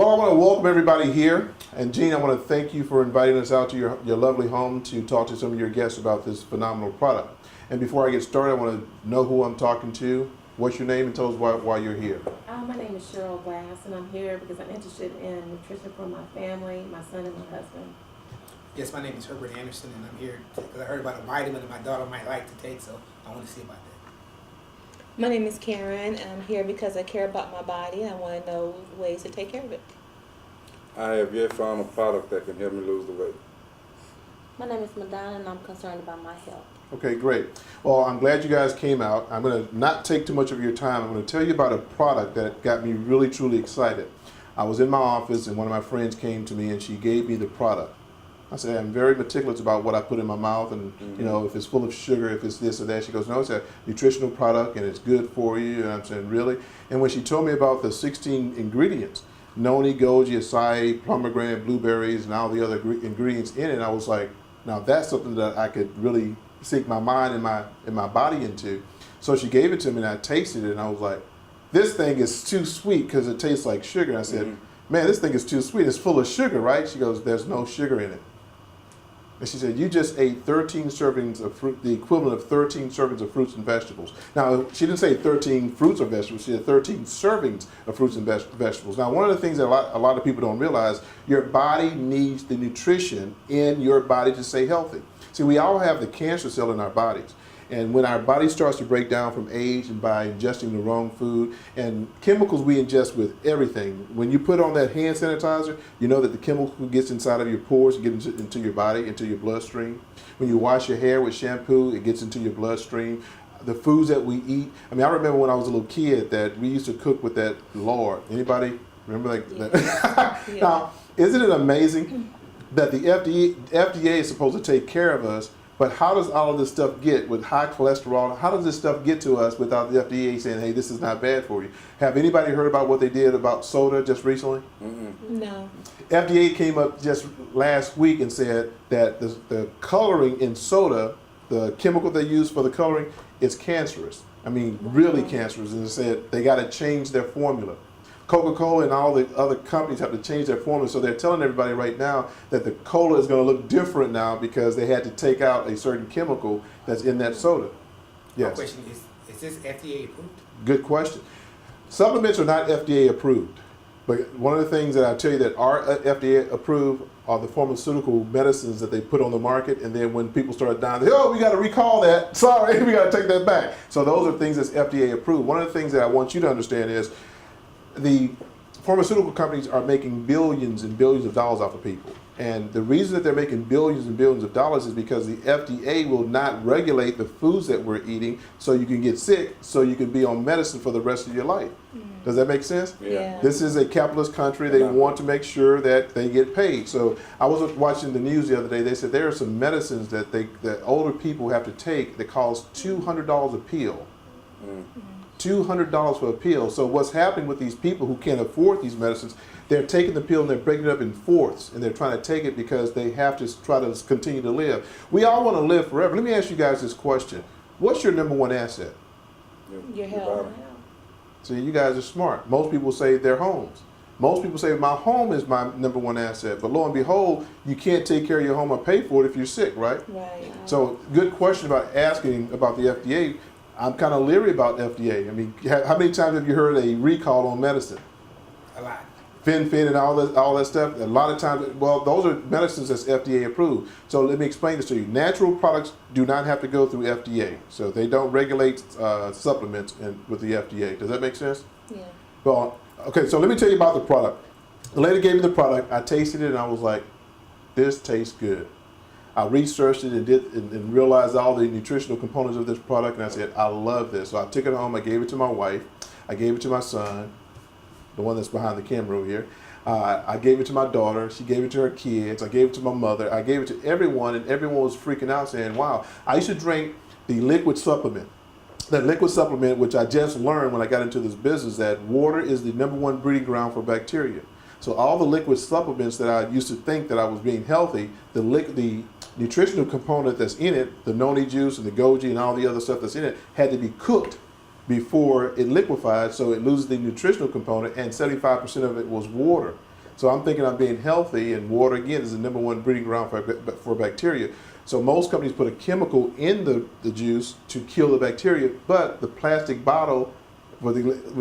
Well, I want to welcome everybody here. And Gene, I want to thank you for inviting us out to your lovely home to talk to some of your guests about this phenomenal product. And before I get started, I want to know who I'm talking to. What's your name and tell us why you're here. My name is Cheryl Glass, and I'm here because I'm interested in nutrition for my family, my son, and my husband. Yes, my name is Herbert Anderson, and I'm here because I heard about a vitamin that my daughter might like to take, so I want to see about that. My name is Karen, and I'm here because I care about my body and I want to know ways to take care of it. I have yet found a product that can help me lose the weight. My name is Madonna, and I'm concerned about my health. Okay, great. Well, I'm glad you guys came out. I'm going to not take too much of your time. I'm going to tell you about a product that got me really, truly excited. I was in my office and one of my friends came to me and she gave me the product. I said, I'm very meticulous about what I put in my mouth and, you know, if it's full of sugar, if it's this or that. She goes, no, it's a nutritional product and it's good for you. And I'm saying, really? And when she told me about the 16 ingredients, noni, goji, acai, pomegranate, blueberries, and all the other ingredients in it, I was like, now that's something that I could really sink my mind and my body into. So she gave it to me and I tasted it and I was like, this thing is too sweet because it tastes like sugar. And I said, man, this thing is too sweet. It's full of sugar, right? She goes, there's no sugar in it. And she said, you just ate 13 servings of fruit, the equivalent of 13 servings of fruits and vegetables. Now, she didn't say 13 fruits or vegetables. She said 13 servings of fruits and vegetables. Now, one of the things that a lot of people don't realize, your body needs the nutrition in your body to stay healthy. See, we all have the cancer cell in our bodies. And when our body starts to break down from age and by ingesting the wrong food and chemicals we ingest with everything, when you put on that hand sanitizer, you know that the chemical gets inside of your pores, it gets into your body, into your bloodstream. When you wash your hair with shampoo, it gets into your bloodstream. The foods that we eat. I mean, I remember when I was a little kid that we used to cook with that lard. Anybody remember that? Yeah. Now, isn't it amazing that the FDA is supposed to take care of us? But how does all of this stuff get with high cholesterol? How does this stuff get to us without the FDA saying, hey, this is not bad for you? Have anybody heard about what they did about soda just recently? No. FDA came up just last week and said that the coloring in soda, the chemical they use for the coloring, is cancerous. I mean, really cancerous. And they said they got to change their formula. Coca-Cola and all the other companies have to change their formula, so they're telling everybody right now that the cola is going to look different now because they had to take out a certain chemical that's in that soda. Yes. My question is this FDA approved? Good question. Supplements are not FDA approved, but one of the things that I tell you that are FDA approved are the pharmaceutical medicines that they put on the market, and then when people start dying, they, oh, we got to recall that. Sorry, we got to take that back. So those are things that's FDA approved. One of the things that I want you to understand is the pharmaceutical companies are making billions and billions of dollars off of people. And the reason that they're making billions and billions of dollars is because the FDA will not regulate the foods that we're eating so you can get sick, so you can be on medicine for the rest of your life. Does that make sense? Yeah. This is a capitalist country. They want to make sure that they get paid. So I was watching the news the other day. They said there are some medicines that older people have to take that cost $200 a pill. $200 for a pill. So what's happening with these people who can't afford these medicines, they're taking the pill and they're breaking it up in fourths and they're trying to take it because they have to try to continue to live. We all want to live forever. Let me ask you guys this question. What's your number one asset? Your health. See, you guys are smart. Most people say their homes. Most people say my home is my number one asset. But lo and behold, you can't take care of your home or pay for it if you're sick, right? Right. So good question about asking about the FDA. I'm kind of leery about FDA. I mean, how many times have you heard a recall on medicine? A lot. Fin and all that stuff. A lot of times, well, those are medicines that's FDA approved. So let me explain this to you. Natural products do not have to go through FDA. So they don't regulate supplements with the FDA. Does that make sense? Yeah. Well, okay, so let me tell you about the product. The lady gave me the product. I tasted it and I was like, this tastes good. I researched it and realized all the nutritional components of this product, and I said, I love this. So I took it home, I gave it to my wife, I gave it to my son, the one that's behind the camera over here. I gave it to my daughter, she gave it to her kids, I gave it to my mother, I gave it to everyone, and everyone was freaking out saying, wow. I used to drink the liquid supplement. That liquid supplement, which I just learned when I got into this business, that water is the #1 breeding ground for bacteria. So all the liquid supplements that I used to think that I was being healthy, the nutritional component that's in it, the noni juice and the goji and all the other stuff that's in it, had to be cooked before it liquefied, so it loses the nutritional component, and 75% of it was water. So I'm thinking I'm being healthy, and water again is the number one breeding ground for bacteria. So most companies put a chemical in the juice to kill the bacteria, but the plastic bottle with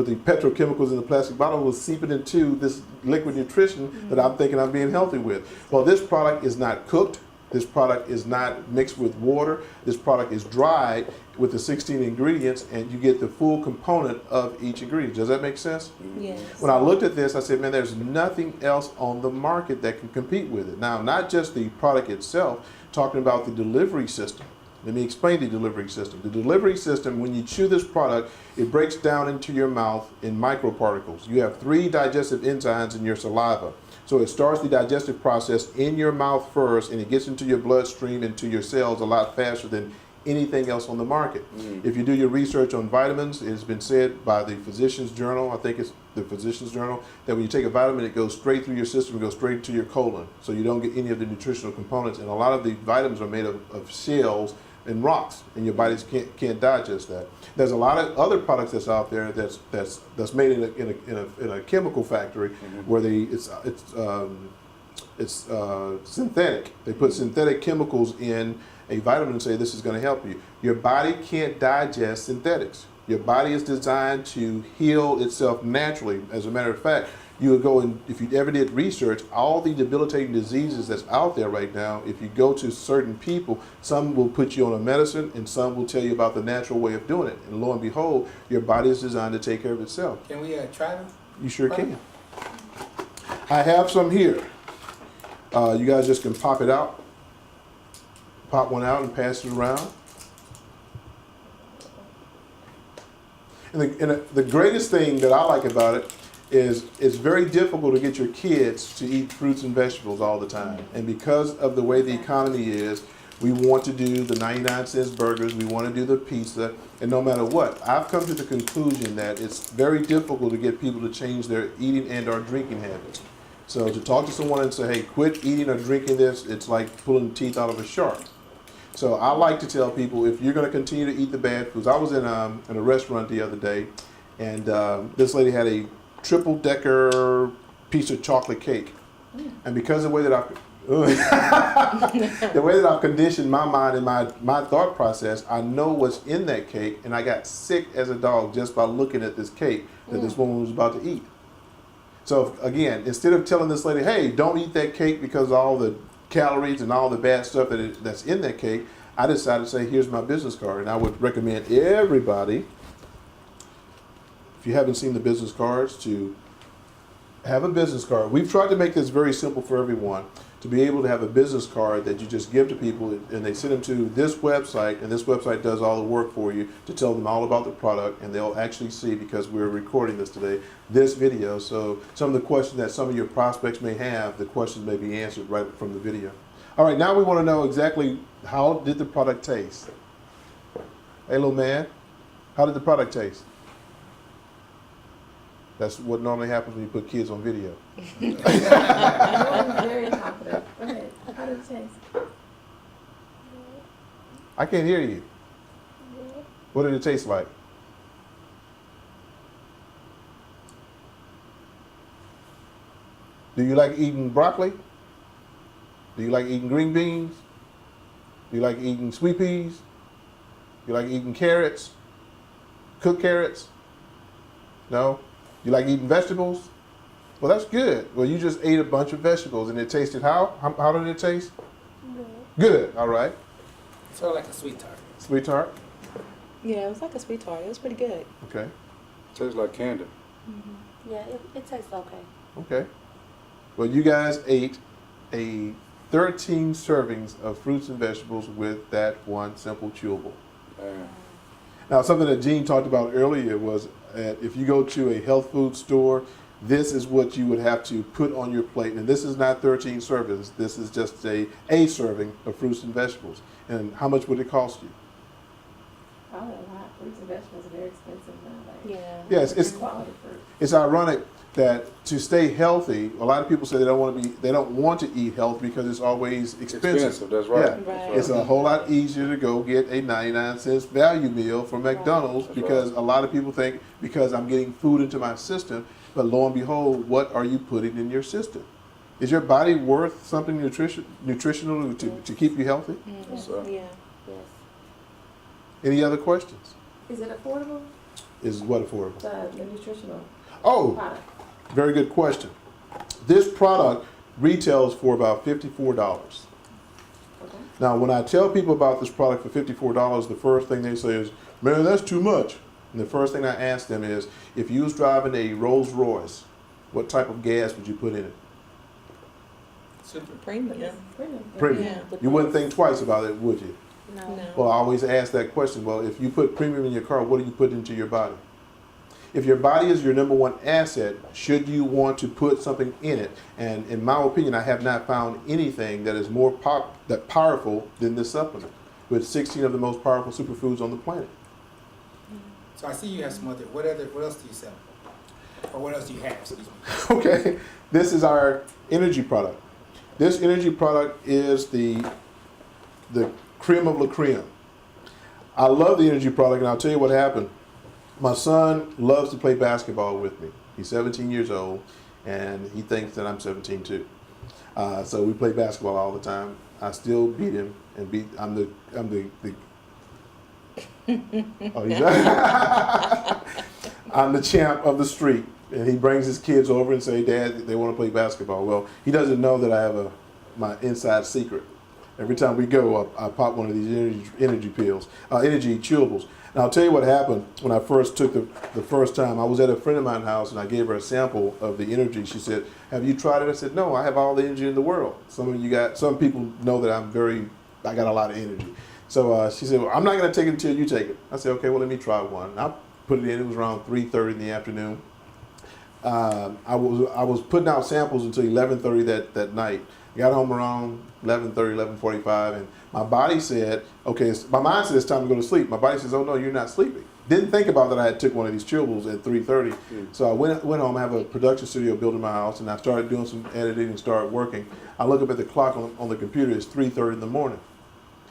the petrochemicals in the plastic bottle was seeping into this liquid nutrition that I'm thinking I'm being healthy with. Well, this product is not cooked. This product is not mixed with water. This product is dried with the 16 ingredients, and you get the full component of each ingredient. Does that make sense? Yes. When I looked at this, I said, man, there's nothing else on the market that can compete with it. Now, not just the product itself, talking about the delivery system. Let me explain the delivery system. The delivery system, when you chew this product, it breaks down into your mouth in microparticles. You have 3 digestive enzymes in your saliva. So it starts the digestive process in your mouth first, and it gets into your bloodstream, into your cells a lot faster than anything else on the market. If you do your research on vitamins, it's been said by the Physician's Journal, I think it's the Physician's Journal, that when you take a vitamin, it goes straight through your system, it goes straight to your colon. So you don't get any of the nutritional components. And a lot of the vitamins are made of shells and rocks, and your bodies can't digest that. There's a lot of other products that's out there that's made in a chemical factory where it's synthetic. They put synthetic chemicals in a vitamin and say this is going to help you. Your body can't digest synthetics. Your body is designed to heal itself naturally. As a matter of fact, you would go and, if you ever did research, all the debilitating diseases that's out there right now, if you go to certain people, some will put you on a medicine and some will tell you about the natural way of doing it. And lo and behold, your body is designed to take care of itself. Can we try them? You sure can. I have some here. You guys just can pop it out. Pop one out and pass it around. And the greatest thing that I like about it is it's very difficult to get your kids to eat fruits and vegetables all the time. And because of the way the economy is, we want to do the 99-cent burgers, we want to do the pizza, and no matter what, I've come to the conclusion that it's very difficult to get people to change their eating and or drinking habits. So to talk to someone and say, hey, quit eating or drinking this, it's like pulling the teeth out of a shark. So I like to tell people, if you're going to continue to eat the bad foods. I was in a restaurant the other day, and this lady had a triple-decker piece of chocolate cake. And because of the way that I've conditioned my mind and my thought process, I know what's in that cake, and I got sick as a dog just by looking at this cake that this woman was about to eat. So again, instead of telling this lady, hey, don't eat that cake because of all the calories and all the bad stuff that's in that cake, I decided to say, here's my business card. And I would recommend everybody, if you haven't seen the business cards, to have a business card. We've tried to make this very simple for everyone, to be able to have a business card that you just give to people, and they send them to this website, and this website does all the work for you to tell them all about the product, and they'll actually see, because we're recording this today, this video. So some of the questions that some of your prospects may have, the questions may be answered right from the video. All right, now we want to know exactly, how did the product taste? Hey, little man, how did the product taste? That's what normally happens when you put kids on video. You're very confident. Go ahead. How did it taste? I can't hear you. What did it taste like? Do you like eating broccoli? Do you like eating green beans? Do you like eating sweet peas? Do you like eating carrots? Cooked carrots? No? You like eating vegetables? Well, that's good. Well, you just ate a bunch of vegetables, and it tasted how? How did it taste? Good. All right. Sort of like a sweet tart. Sweet tart? Yeah, it was like a sweet tart. It was pretty good. Okay. Tastes like candy. Yeah, it tastes okay. Okay. Well, you guys ate a 13 servings of fruits and vegetables with that one simple chewable. Now, something that Gene talked about earlier was that if you go to a health food store, this is what you would have to put on your plate. And this is not 13 servings. This is just a serving of fruits and vegetables. And how much would it cost you? Probably a lot. Fruits and vegetables are very expensive nowadays. Yeah. Yes, Quality fruit. it's ironic that to stay healthy, a lot of people say they don't want to eat healthy because it's always expensive. That's right. Yeah. That's right. It's a whole lot easier to go get a 99-cent value meal from McDonald's That's because a lot of people think, because I'm getting food into my system, but lo and behold, what are you putting in your system? Is your body worth something nutritional to keep you healthy? Yes, sir. Yeah. Yes. Any other questions? Is it affordable, Is what affordable? the nutritional Oh, product? very good question. This product retails for about $54. Okay. Now, when I tell people about this product for $54, the first thing they say is, man, that's too much. And the first thing I ask them is, if you was driving a Rolls Royce, what type of gas would you put in it? Simple. Premium. Premium. Yeah. You wouldn't think twice about it, would you? No. No. Well, I always ask that question. Well, if you put premium in your car, what do you put into your body? If your body is your number one asset, should you want to put something in it? And in my opinion, I have not found anything that is more powerful than this supplement, with 16 of the most powerful superfoods on the planet. So I see you have some other. What else do you sell? Or what else do you have? Excuse me. Okay, this is our energy product. This energy product is the creme of la creme. I love the energy product, and I'll tell you what happened. My son loves to play basketball with me. He's 17 years old, and he thinks that I'm 17 too. So we play basketball all the time. I still beat him, and I'm the oh, he's I'm the champ of the street. And he brings his kids over and say, Dad, they want to play basketball. Well, he doesn't know that I have my inside secret. Every time we go, I pop one of these energy pills, energy chewables. And I'll tell you what happened when I first took the first time. I was at a friend of mine's house and I gave her a sample of the energy. She said, have you tried it? I said, no, I have all the energy in the world. Some people know that I got a lot of energy. So she said, well, I'm not going to take it until you take it. I said, okay, well, let me try one. I put it in. It was around 3:30 in the afternoon. I was putting out samples until 11:30 that night. Got home around 11:30, 11:45, and my body said, okay, my mind said it's time to go to sleep. My body says, oh no, you're not sleeping. Didn't think about that I had took one of these chewables at 3:30. So I went home. I have a production studio built in my house, and I started doing some editing and started working. I look up at the clock on the computer. It's 3:30 in the morning.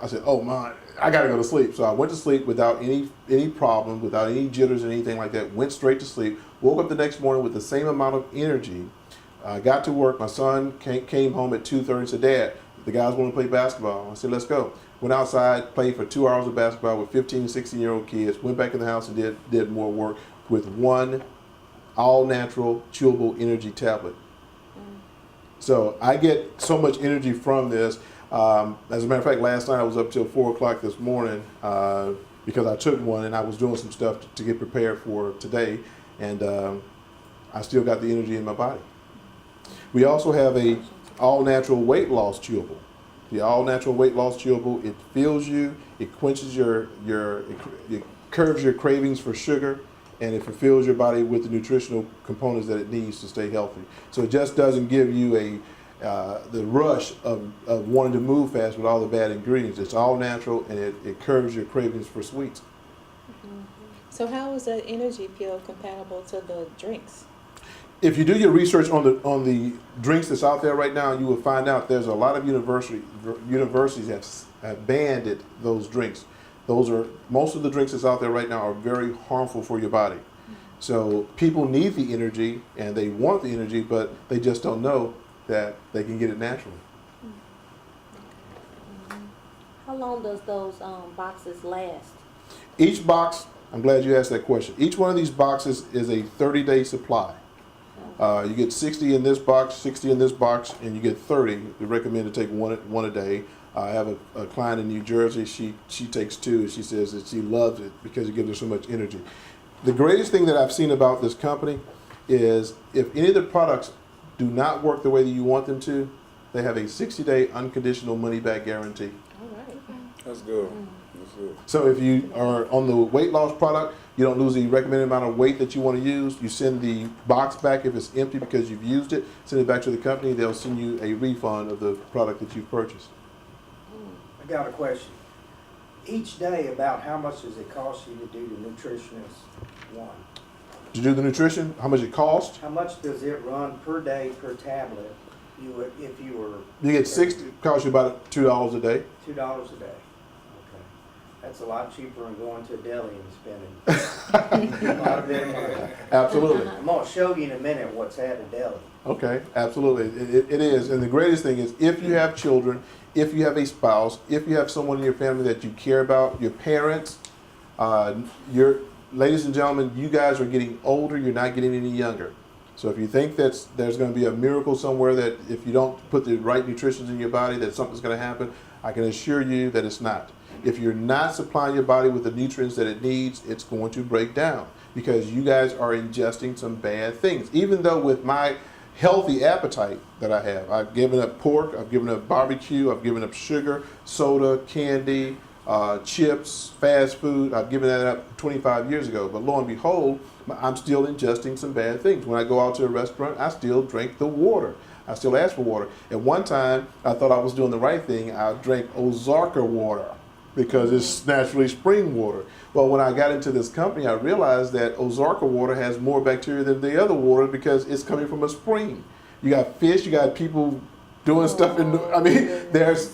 I said, oh my, I gotta go to sleep. So I went to sleep without any problem, without any jitters or anything like that. Went straight to sleep. Woke up the next morning with the same amount of energy. Got to work. My son came home at 2:30 and said, Dad, the guys want to play basketball. I said, let's go. Went outside, played for 2 hours of basketball with 15 and 16-year-old kids. Went back in the house and did more work with one all-natural chewable energy tablet. So I get so much energy from this. As a matter of fact, last night I was up till 4 o'clock this morning because I took one and I was doing some stuff to get prepared for today, and I still got the energy in my body. We also have a all-natural weight loss chewable. The all-natural weight loss chewable, it fills you, it quenches it curbs your cravings for sugar, and it fulfills your body with the nutritional components that it needs to stay healthy. So it just doesn't give you the rush of wanting to move fast with all the bad ingredients. It's all natural, and it curbs your cravings for sweets. So how is that energy pill compatible to the drinks? If you do your research on the drinks that's out there right now, you will find out there's a lot of universities have banned those drinks. Most of the drinks that's out there right now are very harmful for your body. So people need the energy and they want the energy, but they just don't know that they can get it naturally. How long does those boxes last? Each box, I'm glad you asked that question. Each one of these boxes is a 30-day supply. You get 60 in this box, 60 in this box, and you get 30. We recommend to take one a day. I have a client in New Jersey. She takes 2, and she says that she loves it because it gives her so much energy. The greatest thing that I've seen about this company is if any of the products do not work the way that you want them to, they have a 60-day unconditional money-back guarantee. All right. That's good. That's good. So if you are on the weight loss product, you don't lose the recommended amount of weight that you want to use. You send the box back if it's empty because you've used it. Send it back to the company. They'll send you a refund of the product that you've purchased. I got a question. Each day, about how much does it cost you to do the nutritionist one? To do the nutrition, how much it costs? How much does it run per day per tablet? If you were You get 60. It costs you about $2 a day. $2 a day. Okay. That's a lot cheaper than going to a deli and spending a lot of money. Absolutely. I'm gonna show you in a minute what's at a deli. Okay, absolutely. It is. And the greatest thing is if you have children, if you have a spouse, if you have someone in your family that you care about, your parents, your ladies and gentlemen, you guys are getting older, you're not getting any younger. So if you think that there's going to be a miracle somewhere that if you don't put the right nutrition in your body that something's going to happen, I can assure you that it's not. If you're not supplying your body with the nutrients that it needs, it's going to break down because you guys are ingesting some bad things. Even though with my healthy appetite that I have, I've given up pork, I've given up barbecue, I've given up sugar, soda, candy, chips, fast food. I've given that up 25 years ago. But lo and behold, I'm still ingesting some bad things. When I go out to a restaurant, I still drink the water. I still ask for water. At one time, I thought I was doing the right thing. I drank Ozarka water because it's naturally spring water. Well, when I got into this company, I realized that Ozarka water has more bacteria than the other water because it's coming from a spring. You got fish, you got people doing stuff in the, I mean, there's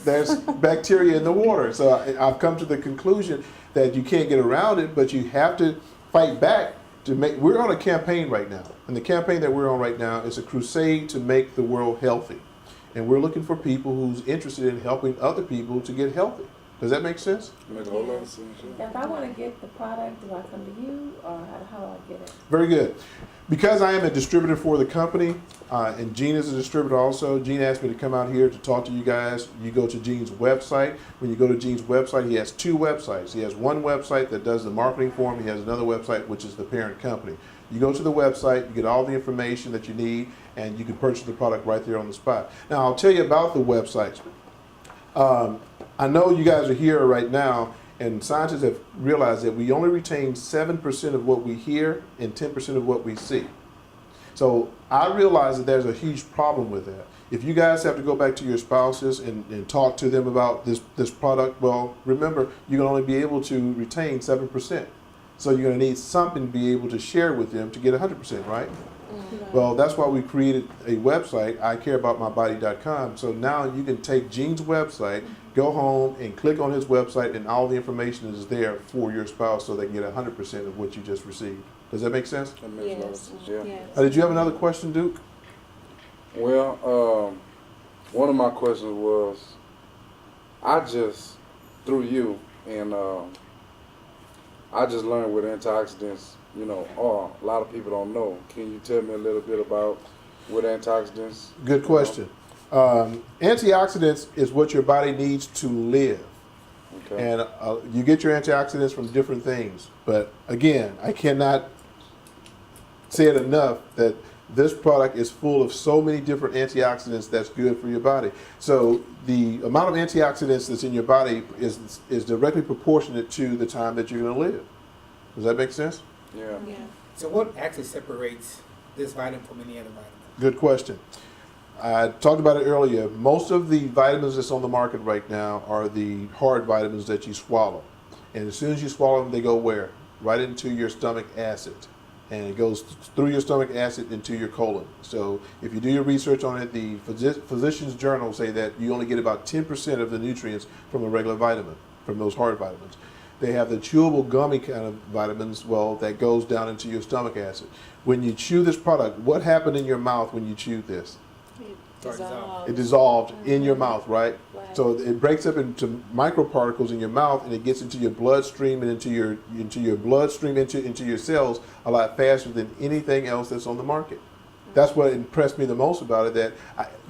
bacteria in the water. So I've come to the conclusion that you can't get around it, but you have to fight back to make, we're on a campaign right now. And the campaign that we're on right now is a crusade to make the world healthy. And we're looking for people who's interested in helping other people to get healthy. Does that make sense? Make a whole lot of sense. Yeah. If I want to get the product, do I come to you or how do I get it? Very good. Because I am a distributor for the company, and Gene is a distributor also, Gene asked me to come out here to talk to you guys. You go to Gene's website. When you go to Gene's website, he has two websites. He has one website that does the marketing for him. He has another website, which is the parent company. You go to the website, you get all the information that you need, and you can purchase the product right there on the spot. Now, I'll tell you about the websites. I know you guys are here right now, and scientists have realized that we only retain 7% of what we hear and 10% of what we see. So I realize that there's a huge problem with that. If you guys have to go back to your spouses and talk to them about this product, well, remember, you can only be able to retain 7%. So you're going to need something to be able to share with them to get 100%, right? Well, that's why we created a website, icareaboutmybody.com. So now you can take Gene's website, go home and click on his website, and all the information is there for your spouse so they can get 100% of what you just received. Does that make sense? That makes a lot of sense. Yeah. Yes. Did you have another question, Duke? Well, one of my questions was, I just, through you, and I just learned with antioxidants, you know, a lot of people don't know. Can you tell me a little bit about what antioxidants? Good question. Antioxidants is what your body needs to live. Okay. And you get your antioxidants from different things. But again, I cannot say it enough that this product is full of so many different antioxidants that's good for your body. So the amount of antioxidants that's in your body is directly proportionate to the time that you're going to live. Does that make sense? Yeah. Yeah. So what actually separates this vitamin from any other vitamin? Good question. I talked about it earlier. Most of the vitamins that's on the market right now are the hard vitamins that you swallow. And as soon as you swallow them, they go where? Right into your stomach acid. And it goes through your stomach acid into your colon. So if you do your research on it, the physician's journal say that you only get about 10% of the nutrients from a regular vitamin, from those hard vitamins. They have the chewable gummy kind of vitamins, well, that goes down into your stomach acid. When you chew this product, what happened in your mouth when you chewed this? It dissolved in your mouth, right? Right. So it breaks up into microparticles in your mouth, and it gets into your bloodstream and into your bloodstream into your cells a lot faster than anything else that's on the market. That's what impressed me the most about it. That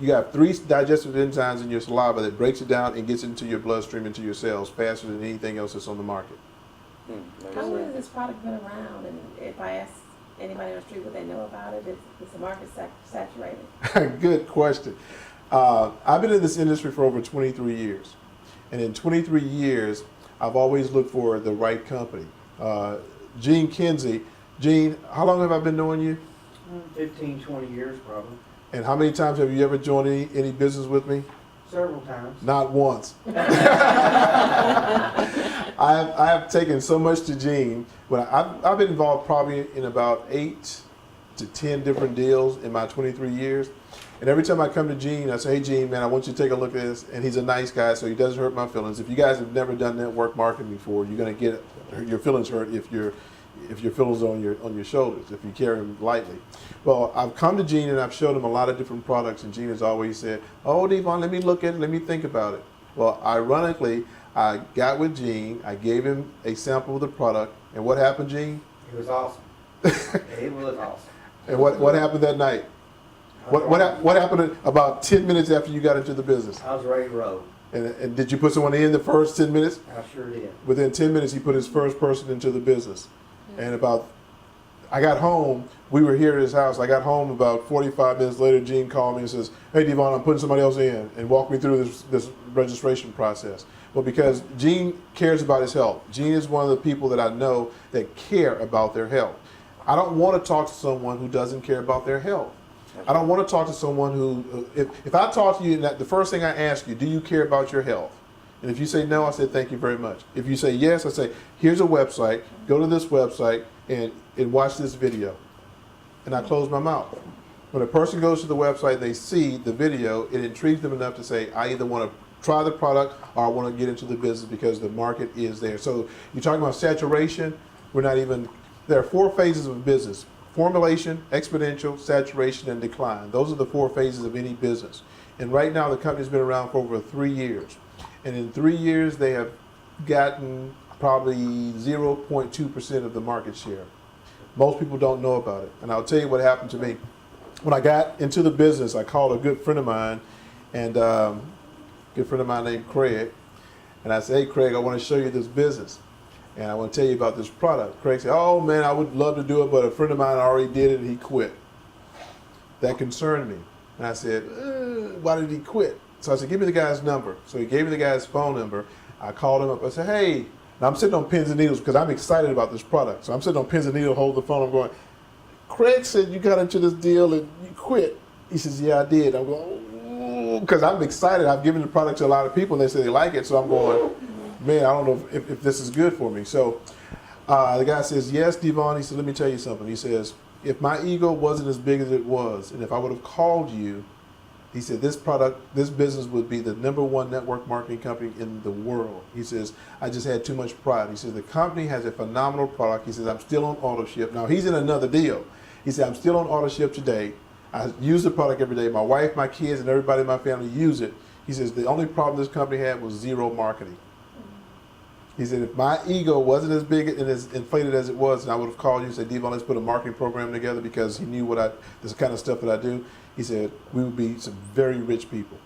you have 3 digestive enzymes in your saliva that breaks it down and gets into your bloodstream, into your cells faster than anything else that's on the market. How long has this product been around? And if I ask anybody on the street what they know about it, is the market saturated? Good question. I've been in this industry for over 23 years. And in 23 years, I've always looked for the right company. Gene Kinsey. Gene, how long have I been knowing you? 15, 20 years probably. And how many times have you ever joined any business with me? Several times. Not once. I have taken so much to Gene. I've been involved probably in about 8 to 10 different deals in my 23 years. And every time I come to Gene, I say, hey, Gene, man, I want you to take a look at this. And he's a nice guy, so he doesn't hurt my feelings. If you guys have never done network marketing before, you're going to get your feelings hurt if your feelings are on your shoulders, if you carry them lightly. Well, I've come to Gene and I've showed him a lot of different products, and Gene has always said, oh, Devon, let me look at it, let me think about it. Well, ironically, I got with Gene, I gave him a sample of the product, and what happened, Gene? It was awesome. It was awesome. And what happened that night? What happened about 10 minutes after you got into the business? I was ready to roll. And did you put someone in the first 10 minutes? I sure did. Within 10 minutes, he put his first person into the business. And I got home, we were here at his house. I got home about 45 minutes later, Gene called me and says, hey, Devon, I'm putting somebody else in, and walked me through this registration process. Well, because Gene cares about his health. Gene is one of the people that I know that care about their health. I don't want to talk to someone who doesn't care about their health. I don't want to talk to someone who, if I talk to you, and the first thing I ask you, do you care about your health? And if you say no, I say thank you very much. If you say yes, I say, here's a website, go to this website and watch this video. And I close my mouth. When a person goes to the website, they see the video, it intrigues them enough to say, I either want to try the product or I want to get into the business because the market is there. So you're talking about saturation, there are 4 phases of business: formulation, exponential, saturation, and decline. Those are the 4 phases of any business. And right now the company's been around for over 3 years. And in 3 years they have gotten probably 0.2% of the market share. Most people don't know about it. And I'll tell you what happened to me. When I got into the business, I called a good friend of mine, and good friend of mine named Craig. And I said, hey, Craig, I want to show you this business. And I want to tell you about this product. Craig said, oh, man, I would love to do it, but a friend of mine already did it and he quit. That concerned me. And I said, why did he quit? So I said, give me the guy's number. So he gave me the guy's phone number. I called him up. I said, hey. Now I'm sitting on pins and needles because I'm excited about this product. So I'm sitting on pins and needles, hold the phone. I'm going, Craig said you got into this deal and you quit. He says, yeah, I did. I'm going, because I'm excited. I've given the product to a lot of people and they say they like it. So I'm going, man, I don't know if this is good for me. So the guy says, yes, Devon. He said, let me tell you something. He says, if my ego wasn't as big as it was, and if I would have called you, he said, this business would be the #1 network marketing company in the world. He says, I just had too much pride. He says, the company has a phenomenal product. He says, I'm still on auto ship. Now, he's in another deal. He said, I'm still on auto ship today. I use the product every day. My wife, my kids, and everybody in my family use it. He says, the only problem this company had was zero marketing. He said, if my ego wasn't as big and as inflated as it was, and I would have called you and said, Devon, let's put a marketing program together because he knew this kind of stuff that I do. He said, we would be some very rich people.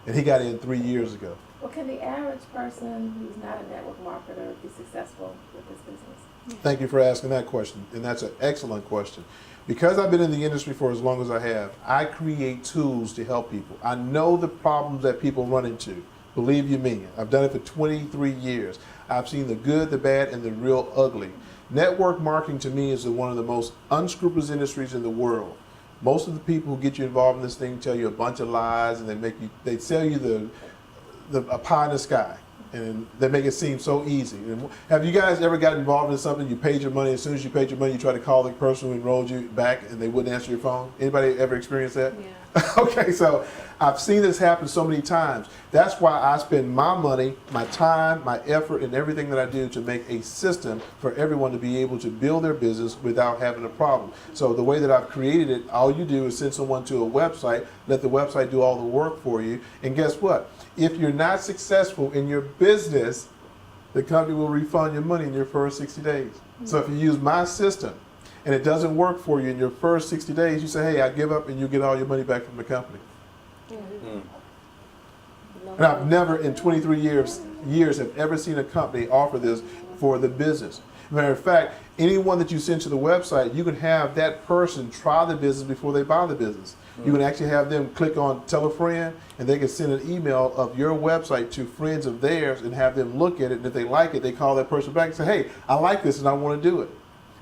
And he got in 3 years ago. Well, can the average person who's not a network marketer be successful with this business? Thank you for asking that question. And that's an excellent question. Because I've been in the industry for as long as I have, I create tools to help people. I know the problems that people run into. Believe you me, I've done it for 23 years. I've seen the good, the bad, and the real ugly. Network marketing to me is one of the most unscrupulous industries in the world. Most of the people who get you involved in this thing tell you a bunch of lies, and they sell you a pie in the sky, and they make it seem so easy. And have you guys ever got involved in something? You paid your money. As soon as you paid your money, you try to call the person who enrolled you back, and they wouldn't answer your phone. Anybody ever experienced that? Yeah. Okay, so I've seen this happen so many times. That's why I spend my money, my time, my effort, and everything that I do to make a system for everyone to be able to build their business without having a problem. So the way that I've created it, all you do is send someone to a website, let the website do all the work for you, and guess what? If you're not successful in your business, the company will refund your money in your first 60 days. So if you use my system, and it doesn't work for you in your first 60 days, you say, hey, I give up, and you get all your money back from the company. And I've never, in 23 years, have ever seen a company offer this for the business. Matter of fact, anyone that you send to the website, you can have that person try the business before they buy the business. You can actually have them click on tell a friend, and they can send an email of your website to friends of theirs and have them look at it, and if they like it, they call that person back and say, hey, I like this and I want to do it.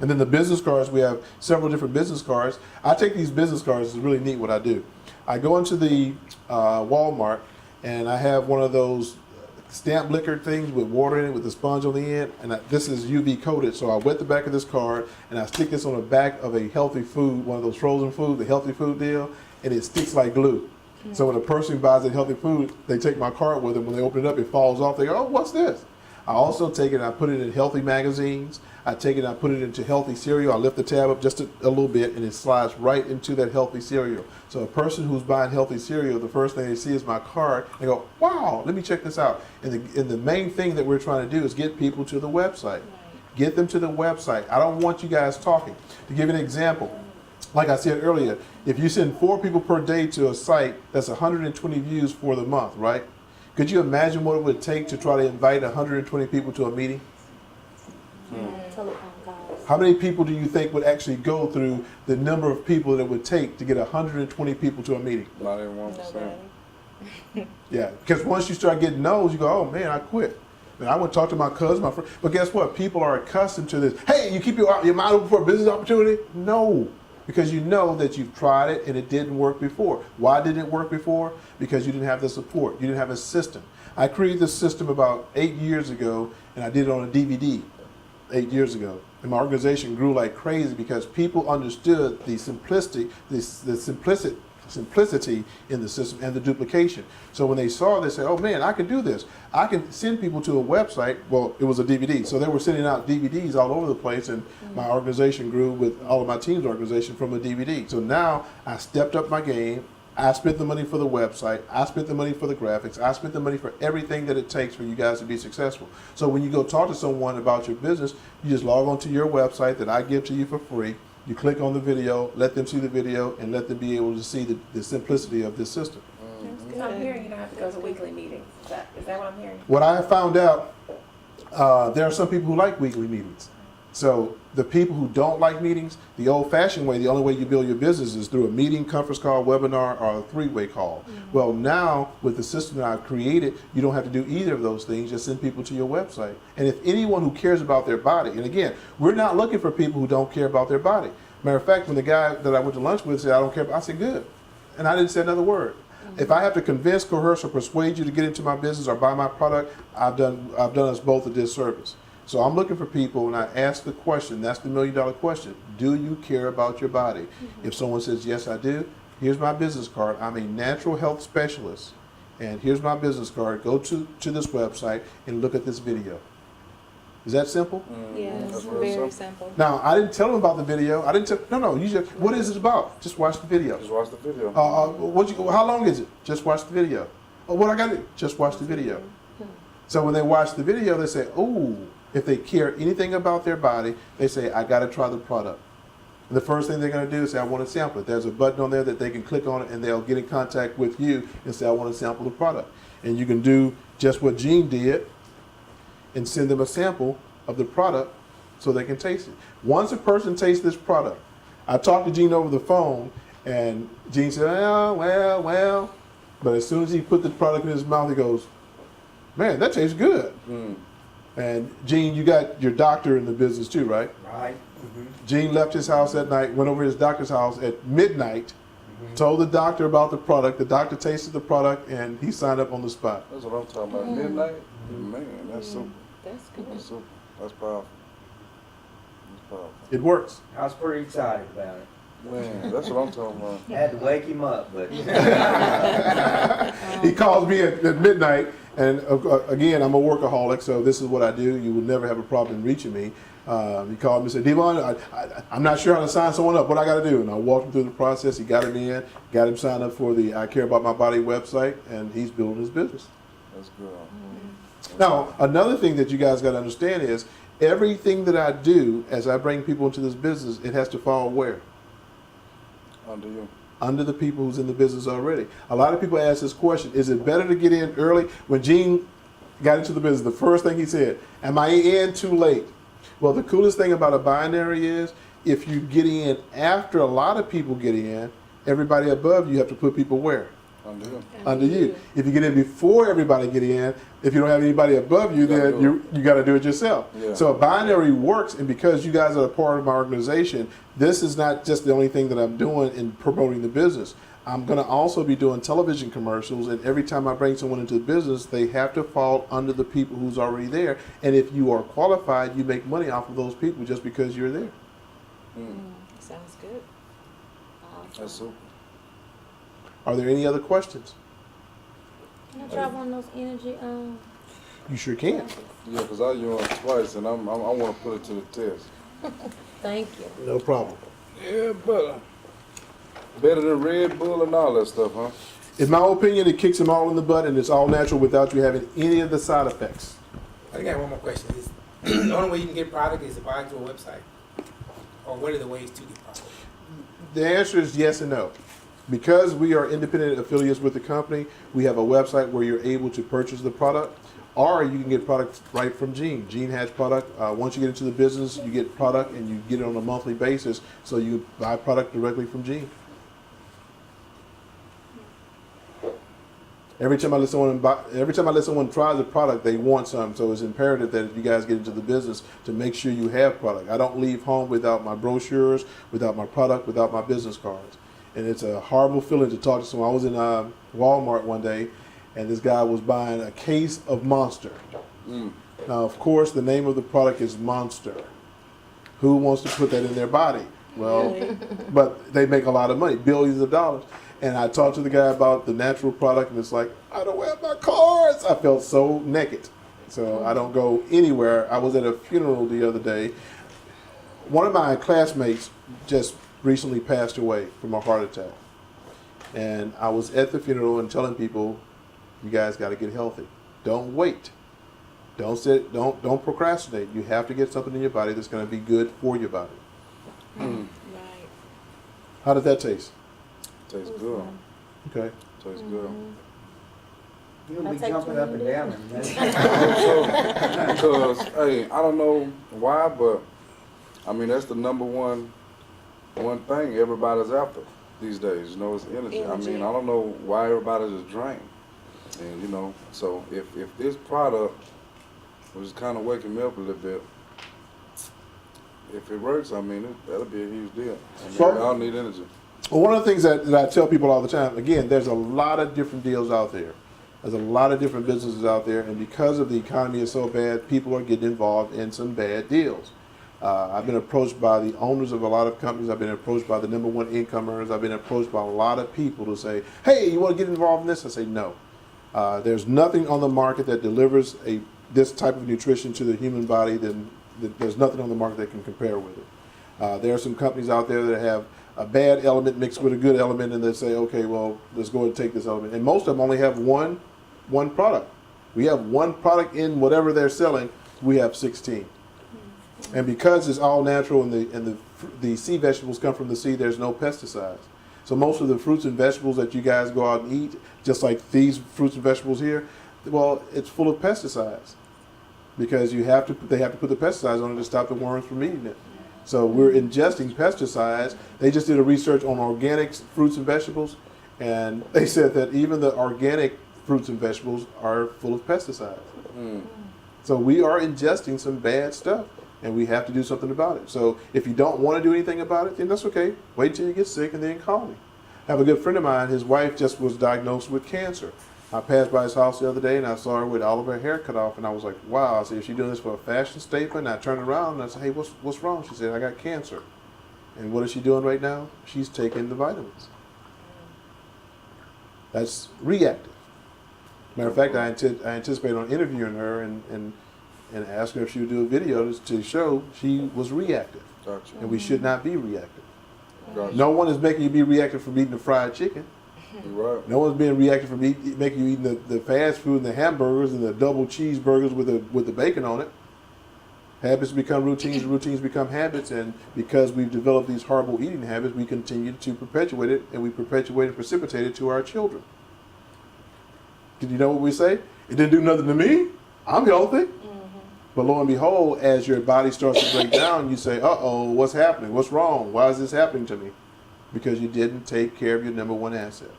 And then the business cards, we have several different business cards. I take these business cards, it's really neat what I do. I go into the Walmart and I have one of those stamp liquor things with water in it with the sponge on the end, and this is UV coated. So I wet the back of this card and I stick this on the back of a healthy food, one of those frozen food, the healthy food deal, and it sticks like glue. So when a person buys a healthy food, they take my card with them. When they open it up, it falls off. They go, oh, what's this? I also take it and I put it in healthy magazines. I take it and I put it into healthy cereal. I lift the tab up just a little bit and it slides right into that healthy cereal. So a person who's buying healthy cereal, the first thing they see is my card. They go, wow, let me check this out. And the main thing that we're trying to do is get people to the website. Get them to the website. I don't want you guys talking. To give you an example, like I said earlier, if you send 4 people per day to a site, that's 120 views for the month, right? Could you imagine what it would take to try to invite 120 people to a meeting? Telephone calls. How many people do you think would actually go through the number of people that it would take to get 120 people to a meeting? Not even 1%. Nobody. Yeah, because once you start getting no's, you go, oh man, I quit. And I would talk to my cousin, my friend. But guess what? People are accustomed to this. Hey, you keep your mind open for a business opportunity? No. Because you know that you've tried it and it didn't work before. Why didn't it work before? Because you didn't have the support. You didn't have a system. I created this system about 8 years ago, and I did it on a DVD 8 years ago. And my organization grew like crazy because people understood the simplicity in the system and the duplication. So when they saw, they said, oh man, I can do this. I can send people to a website. Well, it was a DVD. So they were sending out DVDs all over the place, and my organization grew with all of my team's organization from a DVD. So now I stepped up my game. I spent the money for the website. I spent the money for the graphics. I spent the money for everything that it takes for you guys to be successful. So when you go talk to someone about your business, you just log on to your website that I give to you for free. You click on the video, let them see the video, and let them be able to see the simplicity of this system. So I'm hearing you don't have to go to weekly meetings. Is that what I'm hearing? What I have found out, there are some people who like weekly meetings. So the people who don't like meetings, the old-fashioned way, the only way you build your business is through a meeting, conference call, webinar, or a 3-way call. Well, now with the system that I've created, you don't have to do either of those things. Just send people to your website. And if anyone who cares about their body, and again, we're not looking for people who don't care about their body. Matter of fact, when the guy that I went to lunch with said, I don't care, I said, good. And I didn't say another word. If I have to convince, coerce, or persuade you to get into my business or buy my product, I've done us both a disservice. So I'm looking for people, and I ask the question, that's the $1 million question. Do you care about your body? If someone says, yes, I do, here's my business card. I'm a natural health specialist, and here's my business card. Go to this website and look at this video. Is that simple? Yes, That's real very simple. simple. Now, I didn't tell them about the video. I didn't tell, no, you just, what is it about? Just watch the video. Just watch the video. How long is it? Just watch the video. Oh, what I got to do? Just watch the video. So when they watch the video, they say, oh, if they care anything about their body, they say, I got to try the product. And the first thing they're going to do is say, I want to sample it. There's a button on there that they can click on it, and they'll get in contact with you and say, I want to sample the product. And you can do just what Gene did and send them a sample of the product so they can taste it. Once a person tastes this product, I talked to Gene over the phone, and Gene said, oh, well. But as soon as he put the product in his mouth, he goes, man, that tastes good. And Gene, you got your doctor in the business too, right? Right. Gene left his house that night, went over to his doctor's house at midnight, told the doctor about the product. The doctor tasted the product, and he signed up on the spot. That's what I'm talking about. Midnight? Man, that's super. That's good. That's super. That's powerful. That's powerful. It works. I was pretty excited about it. Man, that's what I'm talking about. I had to wake him up, but He calls me at midnight, and again, I'm a workaholic, so this is what I do. You will never have a problem reaching me. He called me and said, Devon, I'm not sure how to sign someone up. What I got to do? And I walked him through the process. He got him in, got him signed up for the I Care About My Body website, and he's building his business. That's good. Now, another thing that you guys got to understand is everything that I do as I bring people into this business, it has to fall where? Under you. Under the people who's in the business already. A lot of people ask this question, is it better to get in early? When Gene got into the business, the first thing he said, am I in too late? Well, the coolest thing about a binary is if you get in after a lot of people get in, everybody above you have to put people where? Under you. Under you. If you get in before everybody get in, if you don't have anybody above you, then you got to do it yourself. Yeah. So a binary works, and because you guys are a part of my organization, this is not just the only thing that I'm doing in promoting the business. I'm going to also be doing television commercials, and every time I bring someone into the business, they have to fall under the people who's already there. And if you are qualified, you make money off of those people just because you're there. Sounds good. That's super. Are there any other questions? Can I try one of those energy You sure can. glasses? Yeah, because I used it twice, and I want to put it to the test. Thank you. No problem. Yeah, better than Red Bull and all that stuff, huh? In my opinion, it kicks them all in the butt, and it's all natural without you having any of the side effects. I got one more question. Is the only way you can get product is to buy through a website? Or what are the ways to get product? The answer is yes and no. Because we are independent affiliates with the company, we have a website where you're able to purchase the product, or you can get product right from Gene. Gene has product. Once you get into the business, you get product, and you get it on a monthly basis, so you buy product directly from Gene. Every time I let someone try the product, they want some. So it's imperative that if you guys get into the business, to make sure you have product. I don't leave home without my brochures, without my product, without my business cards. And it's a horrible feeling to talk to someone. I was in Walmart one day, and this guy was buying a case of Monster. Now, of course, the name of the product is Monster. Who wants to put that in their body? Well, but they make a lot of money, billions of dollars. And I talked to the guy about the natural product, and it's like, I don't have my cards. I felt so naked. So I don't go anywhere. I was at a funeral the other day. One of my classmates just recently passed away from a heart attack. And I was at the funeral and telling people, you guys got to get healthy. Don't wait. Don't sit. Don't procrastinate. You have to get something in your body that's going to be good for your body. Right. How did that taste? Tastes good. Okay. Tastes good. You'll I'll be take jumping 20 up and down in that. Because, hey, I don't know why, but I mean, that's the number one thing everybody's after these days. You know, it's energy. I Energy. mean, I don't know why everybody just drained. And, you know, so if this product was kind of waking me up a little bit, if it works, I mean, that'll be a huge deal. I mean, Well- we all need energy. Well, one of the things that I tell people all the time, again, there's a lot of different deals out there. There's a lot of different businesses out there, and because of the economy is so bad, people are getting involved in some bad deals. I've been approached by the owners of a lot of companies. I've been approached by the number one income earners. I've been approached by a lot of people to say, hey, you want to get involved in this? I say, no. There's nothing on the market that delivers this type of nutrition to the human body. There's nothing on the market that can compare with it. There are some companies out there that have a bad element mixed with a good element, and they say, okay, well, let's go and take this element. And most of them only have one product. We have one product in whatever they're selling. We have 16. And because it's all natural and the sea vegetables come from the sea, there's no pesticides. So most of the fruits and vegetables that you guys go out and eat, just like these fruits and vegetables here, well, it's full of pesticides because they have to put the pesticides on it to stop the worms from eating it. So we're ingesting pesticides. They just did a research on organic fruits and vegetables, and they said that even the organic fruits and vegetables are full of pesticides. So we are ingesting some bad stuff, and we have to do something about it. So if you don't want to do anything about it, then that's okay. Wait till you get sick and then call me. I have a good friend of mine, his wife just was diagnosed with cancer. I passed by his house the other day and I saw her with all of her hair cut off, and I was like, wow. I said, is she doing this for a fashion statement? And I turned around and I said, hey, what's wrong? She said, I got cancer. And what is she doing right now? She's taking the vitamins. That's reactive. Matter of fact, I anticipate on interviewing her and ask her if she would do a video to show she was reactive. Gotcha. And we should not be reactive. Gotcha. No one is making you be reactive from eating the fried chicken. You're right. No one's being reactive from making you eat the fast food and the hamburgers and the double cheeseburgers with the bacon on it. Habits become routines, and routines become habits, and because we've developed these horrible eating habits, we continue to perpetuate it, and we perpetuate and precipitate it to our children. Did you know what we say? It didn't do nothing to me. I'm healthy. But lo and behold, as your body starts to break down, you say, uh-oh, what's happening? What's wrong? Why is this happening to me? Because you didn't take care of your number one asset.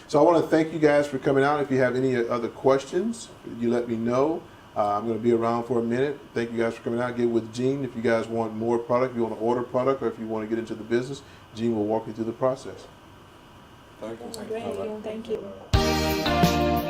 So I want to thank you guys for coming out. If you have any other questions, you let me know. I'm going to be around for a minute. Thank you guys for coming out. Get with Gene if you guys want more product, if you want to order product, or if you want to get into the business. Gene will walk you through the process. Thank you. Great, All right. thank you.